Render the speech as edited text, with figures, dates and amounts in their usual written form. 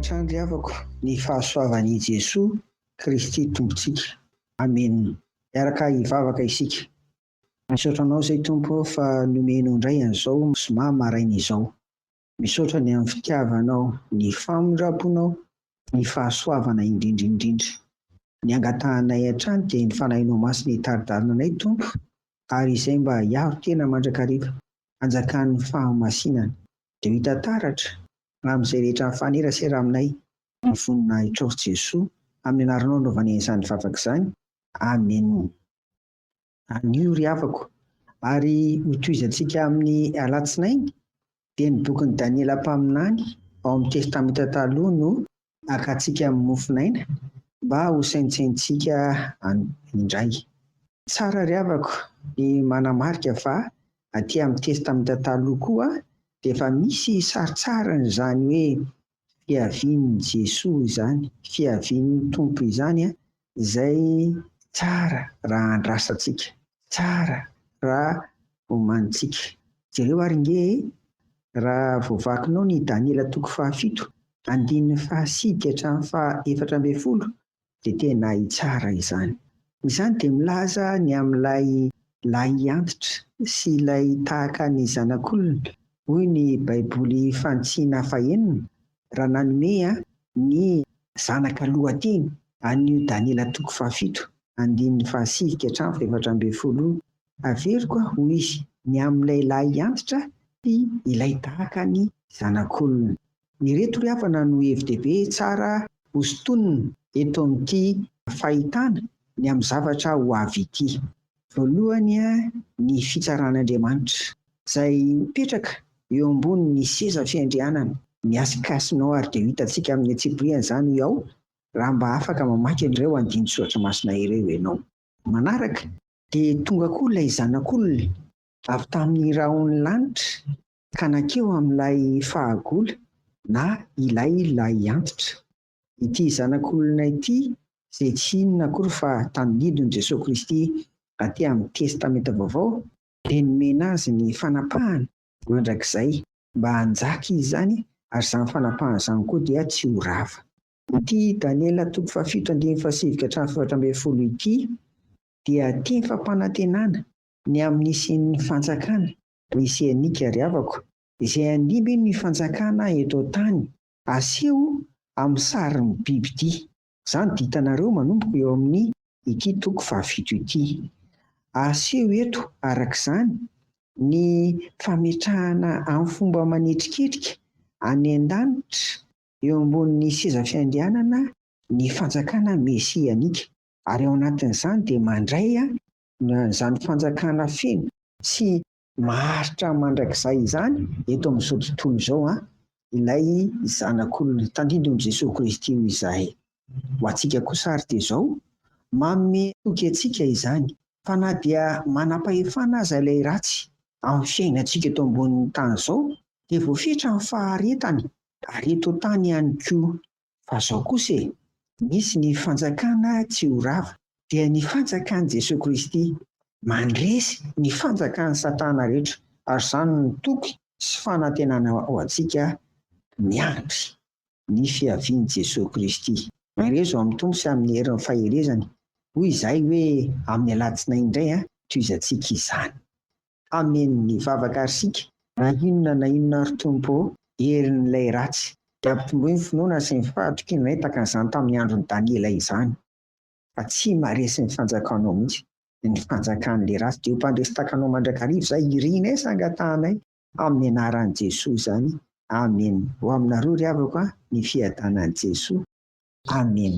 hatrany ry havako ny fahasoavan'i Jesoa Kristy Tompontsika. Amen. Miaraka hivavaka isika. Misaotra anao izay Tompo fa nomenao indray an'izao soma maraina izao. Misaotra ny amin'ny fitiavanao, ny famondraponao, ny fahasoavana indrindra. Ny angatahanay hatrany dia ny fanahinao masina hitaridarina anay Tompo, ary izay mba hiaro tena mandrakariva, anjakan'ny fahamasinana, dia hita taratra amin'izay rehetra mifanerasera aminay, ny vonina hitrao Jesoa, amin'ny anaranao anaovana izany vavaka izany. Amen. Anio ry havako, ary hotoizantsika amin'ny alatsinainy dia ny bokin'i Daniela Mpaminany ao amin'ny testamenta taloha no akantsika amin'ny mofinaina mba ho saintsaintsika indray. Tsara ry havako ny manamarika fa aty amin'ny testamenta taloha koa dia efa misy saritsarany izany hoe fiavian'i Jesoa izany, fiavian'ny Tompo izany izay tsara raha andrasantsika, tsara raha omanintsika. Jereo ary nge raha voavakinao ny Daniela 7, 7-11 dia tena hitsara izany. Izany dia milaza ny amin'ilay lahy antitra sy ilay tahaka ny zanak'olona, hoy ny baiboly fantsiana fahenina, raha nanome ny zanaka lohateny an'io Daniela 7, 7-11. Averiko hoy izy ny amin'ilay lahy antitra sy ilay tahaka ny zanak'olona. Ny reto ry havana no hevi-dehibe tsara hosontonina eto amin'ity fahitana ny amin'ny zavatra ho avy ity. Voalohany ny fitsaran'Andriamanitra izay mipetraka eo ambonin'ny seza fiandrianana. Miasikasinao ary dia hitantsika amin'ny Antsipriana izany ao raha mba afaka mamaky an'ireo andinin-tsoratra masina ireo ianao. Manaraka dia tonga koa ilay zanak'olona avy tamin'ny rahon'ny lanitra ka nakeo amin'ilay fahagola na ilay lahy antitra. Ity zanak'olona ity izay tsy inona akory fa tanidin'i Jesosy Kristy aty amin'ny testamenta vaovao dia nomena azy ny fanapahana mandrakizay mba hanjaka izy izany, ary izany fanapahana izany koa dia tsy ho rava. Ity Daniela 7-17 ity dia teny fampanantenana ny amin'ny isin'ny fanjakana misy anika ry havako, izay andimby ny fanjakana eto tany aseho amin'ny sarin'ny biby ity. Izany ditanareo manomboka eo amin'ny ity 7 ity. Aseho eto arak'izany ny fametrahana amin'ny fomba manetriketrika any an-danitra eo ambonin'ny seza fiandrianana ny fanjakana mesianika, ary ao anatin'izany dia mandray izany fanjakana feno sy maharitra mandrakizay izany eto amin'izao tontolo izao ilay zanak'olona tandindon'i Jesosy Kristy izahay. Ho antsika kosa ary dia izao manome toky antsika izany fa na dia manam-pahefana aza ilay ratsy amin'ny fiainantsika eto ambonin'ny tany izao dia voafetra ny faharetany ary eto tany ihany koa. Fa izao kosa misy ny fanjakana tsy ho rava, dia ny fanjakan'i Jesosy Kristy mandresy ny fanjakan'ny Satana rehetra, ary izany ny toky sy fanantenana ho antsika miandry ny fiavian'i Jesosy Kristy. Maherezo amin'ny tombo sy amin'ny herin'ny faherezany. Hoy izay hoe amin'ny alatsinainy indray toizantsika izany. Amen. Ny vavaka arsika na inona ary Tompo herin'ilay ratsy dia ampitomboy ny finoana sy ny fahatokisana tahaka an'izany tamin'ny andron'ny Daniela izany, fa tsy maharesy ny fanjakanao mihitsy ny fanjakan'ilay ratsy. Dia ho mpandresy takanao mandrakariva izay irianay sy angatahanay amin'ny anaran'i Jesosy izany. Amen. Ho aminareo ry havako ny fiadanan'i Jesosy. Amen.